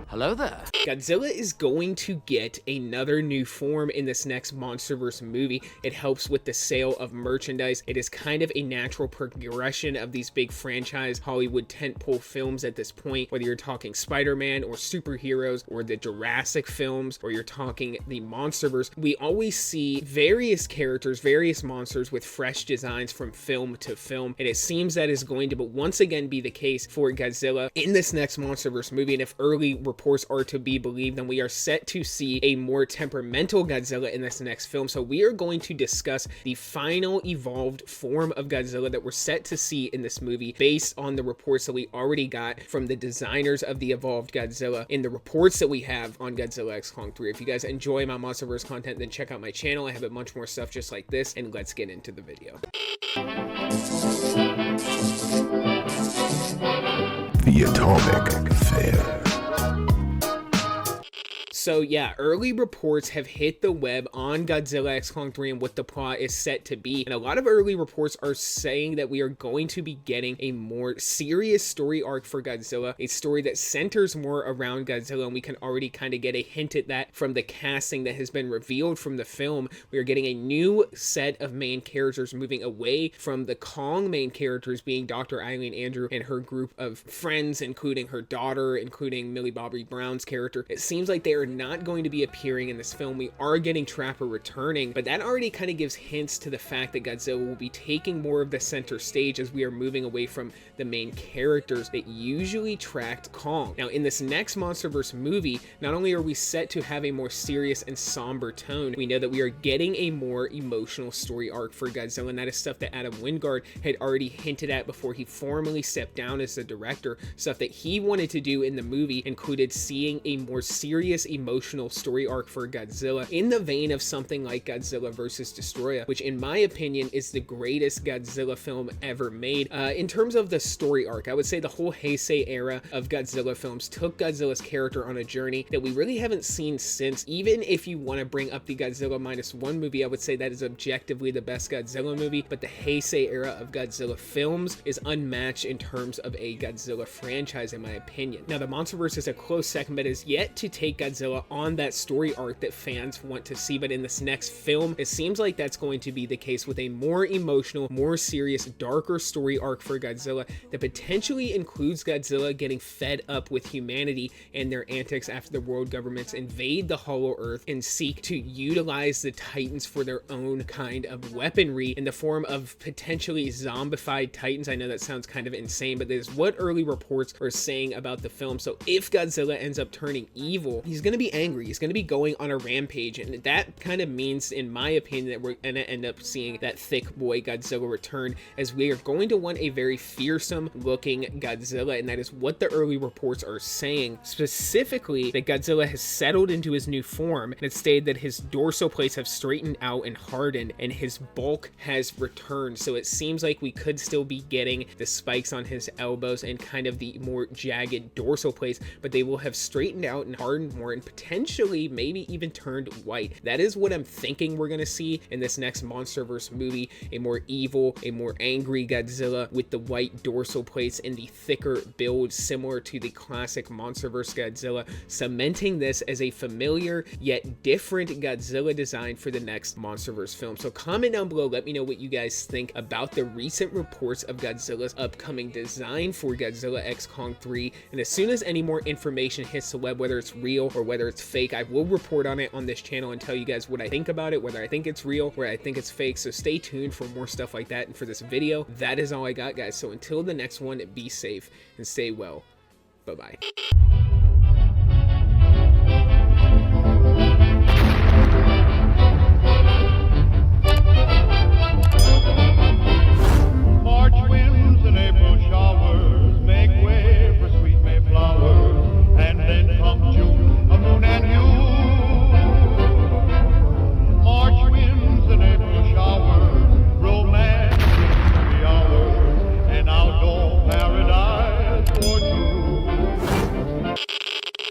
Hello there. Godzilla is going to get another new form in this next MonsterVerse movie. It helps with the sale of merchandise. It is kind of a natural progression of these big franchise Hollywood tentpole films at this point, whether you're talking Spider-Man or superheroes or the Jurassic films, or you're talking the MonsterVerse. We always see various characters, various monsters with fresh designs from film to film, and it seems that is going to once again be the case for Godzilla in this next MonsterVerse movie. And if early reports are to be believed, then we are set to see a more temperamental Godzilla in this next film. So we are going to discuss the final evolved form of Godzilla that we're set to see in this movie based on the reports that we already got from the designers of the evolved Godzilla in the reports that we have on Godzilla X Kong 3. If you guys enjoy my MonsterVerse content, then check out my channel. I have a bunch more stuff just like this, and let's get into the video. The Atomic Fair. So yeah, early reports have hit the web on Godzilla X Kong 3 and what the plot is set to be. And a lot of early reports are saying that we are going to be getting a more serious story arc for Godzilla, a story that centers more around Godzilla, and we can already kind of get a hint at that from the casting that has been revealed from the film. We are getting a new set of main characters, moving away from the Kong main characters being Dr. Eileen Andrew and her group of friends, including her daughter, including Millie Bobby Brown's character. It seems like they are not going to be appearing in this film. We are getting Trapper returning, but that already kind of gives hints to the fact that Godzilla will be taking more of the center stage as we are moving away from the main characters that usually tracked Kong. Now, in this next MonsterVerse movie, not only are we set to have a more serious and somber tone, we know that we are getting a more emotional story arc for Godzilla, and that is stuff that Adam Wingard had already hinted at before he formally stepped down as the director. Stuff that he wanted to do in the movie included seeing a more serious emotional story arc for Godzilla in the vein of something like Godzilla vs. Destoroyah, which in my opinion is the greatest Godzilla film ever made. In terms of the story arc, I would say the whole Heisei era of Godzilla films took Godzilla's character on a journey that we really haven't seen since. Even if you want to bring up the Godzilla -1 movie, I would say that is objectively the best Godzilla movie, but the Heisei era of Godzilla films is unmatched in terms of a Godzilla franchise, in my opinion. Now, the MonsterVerse is a close second, but is yet to take Godzilla on that story arc that fans want to see. But in this next film, it seems like that's going to be the case, with a more emotional, more serious, darker story arc for Godzilla that potentially includes Godzilla getting fed up with humanity and their antics after the world governments invade the Hollow Earth and seek to utilize the Titans for their own kind of weaponry in the form of potentially zombified Titans. I know that sounds kind of insane, but that is what early reports are saying about the film. So if Godzilla ends up turning evil, he's going to be angry. He's going to be going on a rampage, and that kind of means, in my opinion, that we're going to end up seeing that thick boy Godzilla return, as we are going to want a very fearsome looking Godzilla, and that is what the early reports are saying. Specifically, that Godzilla has settled into his new form, and it's stated that his dorsal plates have straightened out and hardened, and his bulk has returned. So it seems like we could still be getting the spikes on his elbows and kind of the more jagged dorsal plates, but they will have straightened out and hardened more, and potentially maybe even turned white. That is what I'm thinking we're going to see in this next MonsterVerse movie, a more evil, a more angry Godzilla with the white dorsal plates and the thicker build similar to the classic MonsterVerse Godzilla, cementing this as a familiar yet different Godzilla design for the next MonsterVerse film. So comment down below, let me know what you guys think about the recent reports of Godzilla's upcoming design for Godzilla X Kong 3, and as soon as any more information hits the web, whether it's real or whether it's fake, I will report on it on this channel and tell you guys what I think about it, whether I think it's real or I think it's fake. So stay tuned for more stuff like that. And for this video, that is all I got, guys. So until the next one, be safe and stay well. Bye-bye.